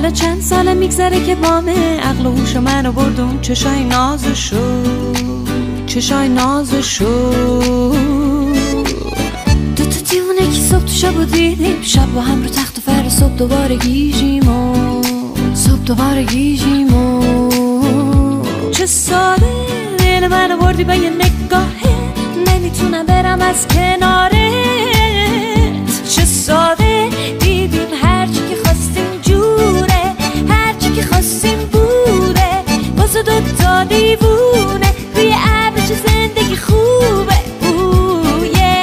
حالا چند ساله میگذره که بامه عقل و هوش منو بردون چشای نازشو چشای نازشو دوتا دیوونه که صبح تو شب و دیدیم شب با هم رو تخت و فر صبح دوباره گیجیم و صبح دوباره گیجیم و چه ساده دل منو بردی با یه نگاهه نمیتونم برم از کنارت چه ساده دیدیم هرچی که خواستیم جوره هرچی که خواستیم بوده واسه دوتا دیوونه